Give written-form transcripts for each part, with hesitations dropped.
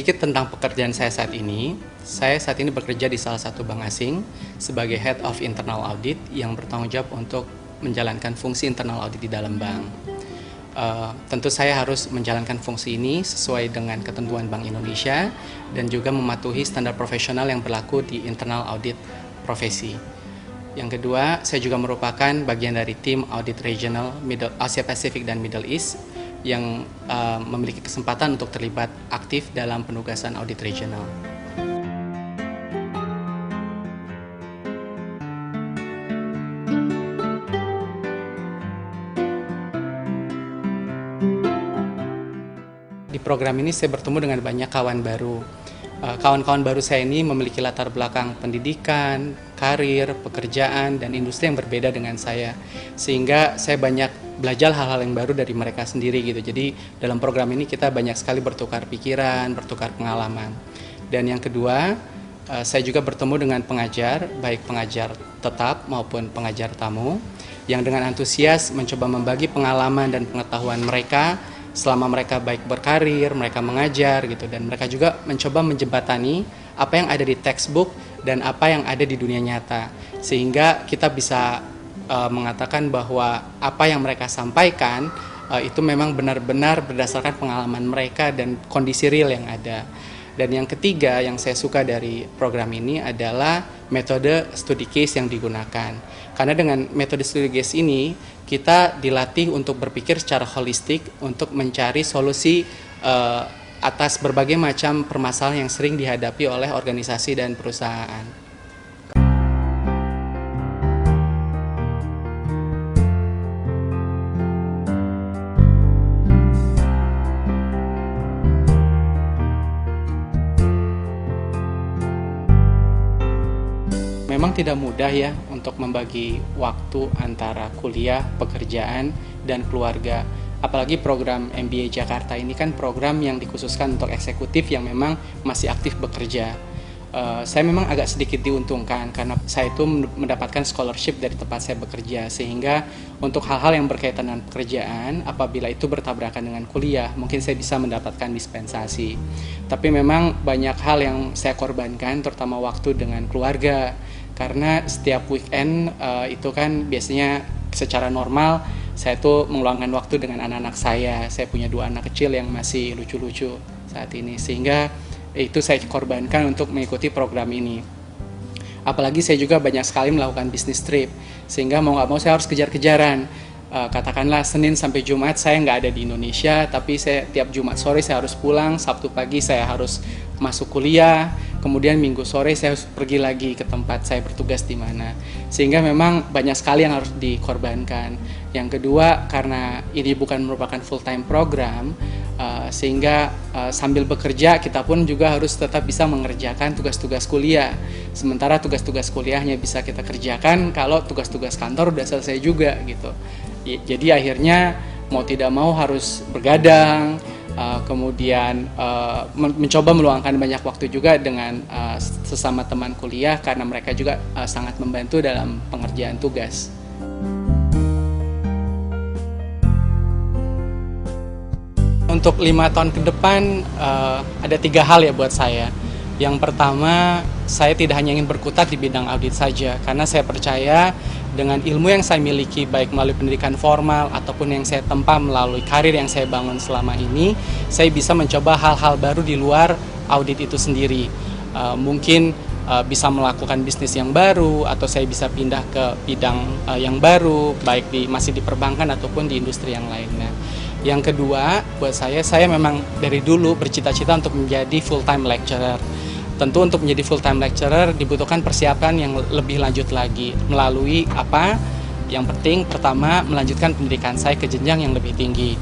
Sedikit tentang pekerjaan saya saat ini. Saya saat ini bekerja di salah satu bank asing sebagai Head of Internal Audit yang bertanggung jawab untuk menjalankan fungsi internal audit di dalam bank. Tentu saya harus menjalankan fungsi ini sesuai dengan ketentuan Bank Indonesia dan juga mematuhi standar profesional yang berlaku di internal audit profesi. Yang kedua, saya juga merupakan bagian dari tim audit regional Asia Pasifik dan Middle East yang memiliki kesempatan untuk terlibat aktif dalam penugasan audit regional. Di program ini saya bertemu dengan banyak kawan baru. Kawan-kawan baru saya ini memiliki latar belakang pendidikan, karir, pekerjaan, dan industri yang berbeda dengan saya. Sehingga saya banyak belajar hal-hal yang baru dari mereka sendiri gitu. Jadi dalam program ini kita banyak sekali bertukar pikiran, bertukar pengalaman. Dan yang kedua, saya juga bertemu dengan pengajar, baik pengajar tetap maupun pengajar tamu, yang dengan antusias mencoba membagi pengalaman dan pengetahuan mereka selama mereka baik berkarir, mereka mengajar gitu, dan mereka juga mencoba menjembatani apa yang ada di textbook dan apa yang ada di dunia nyata, sehingga kita bisa mengatakan bahwa apa yang mereka sampaikan itu memang benar-benar berdasarkan pengalaman mereka dan kondisi real yang ada. Dan yang ketiga yang saya suka dari program ini adalah metode studi case yang digunakan. Karena dengan metode studi case ini, kita dilatih untuk berpikir secara holistik untuk mencari solusi atas berbagai macam permasalahan yang sering dihadapi oleh organisasi dan perusahaan. Memang tidak mudah ya untuk membagi waktu antara kuliah, pekerjaan, dan keluarga. Apalagi program MBA Jakarta ini kan program yang dikhususkan untuk eksekutif yang memang masih aktif bekerja. Saya memang agak sedikit diuntungkan karena saya itu mendapatkan scholarship dari tempat saya bekerja, sehingga untuk hal-hal yang berkaitan dengan pekerjaan, apabila itu bertabrakan dengan kuliah, mungkin saya bisa mendapatkan dispensasi. Tapi memang banyak hal yang saya korbankan, terutama waktu dengan keluarga. Karena setiap weekend itu kan biasanya secara normal saya tuh meluangkan waktu dengan anak-anak saya. Saya punya 2 anak kecil yang masih lucu-lucu saat ini, sehingga itu saya korbankan untuk mengikuti program ini. Apalagi saya juga banyak sekali melakukan bisnis trip, sehingga mau nggak mau saya harus kejar-kejaran. Katakanlah Senin sampai Jumat saya nggak ada di Indonesia, tapi saya tiap Jumat sore saya harus pulang, Sabtu pagi saya harus masuk kuliah, kemudian Minggu sore saya harus pergi lagi ke tempat saya bertugas di mana. Sehingga memang banyak sekali yang harus dikorbankan. Yang kedua, karena ini bukan merupakan full-time program, sehingga sambil bekerja kita pun juga harus tetap bisa mengerjakan tugas-tugas kuliah. Sementara tugas-tugas kuliahnya bisa kita kerjakan kalau tugas-tugas kantor udah selesai juga gitu. Jadi akhirnya mau tidak mau harus bergadang, kemudian mencoba meluangkan banyak waktu juga dengan sesama teman kuliah karena mereka juga sangat membantu dalam pengerjaan tugas. Untuk 5 tahun ke depan ada 3 hal ya buat saya. Yang pertama, saya tidak hanya ingin berkutat di bidang audit saja, karena saya percaya dengan ilmu yang saya miliki baik melalui pendidikan formal ataupun yang saya tempa melalui karir yang saya bangun selama ini, saya bisa mencoba hal-hal baru di luar audit itu sendiri. Mungkin bisa melakukan bisnis yang baru, atau saya bisa pindah ke bidang yang baru, baik masih di perbankan ataupun di industri yang lainnya. Yang kedua, buat saya memang dari dulu bercita-cita untuk menjadi full-time lecturer. Tentu untuk menjadi full-time lecturer dibutuhkan persiapan yang lebih lanjut lagi. Melalui apa? Yang penting pertama melanjutkan pendidikan saya ke jenjang yang lebih tinggi.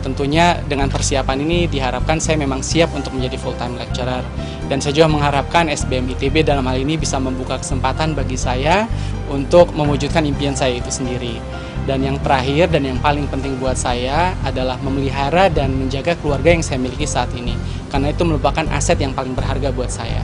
Tentunya dengan persiapan ini diharapkan saya memang siap untuk menjadi full-time lecturer. Dan saya juga mengharapkan SBM ITB dalam hal ini bisa membuka kesempatan bagi saya untuk mewujudkan impian saya itu sendiri. Dan yang terakhir dan yang paling penting buat saya adalah memelihara dan menjaga keluarga yang saya miliki saat ini. Karena itu merupakan aset yang paling berharga buat saya.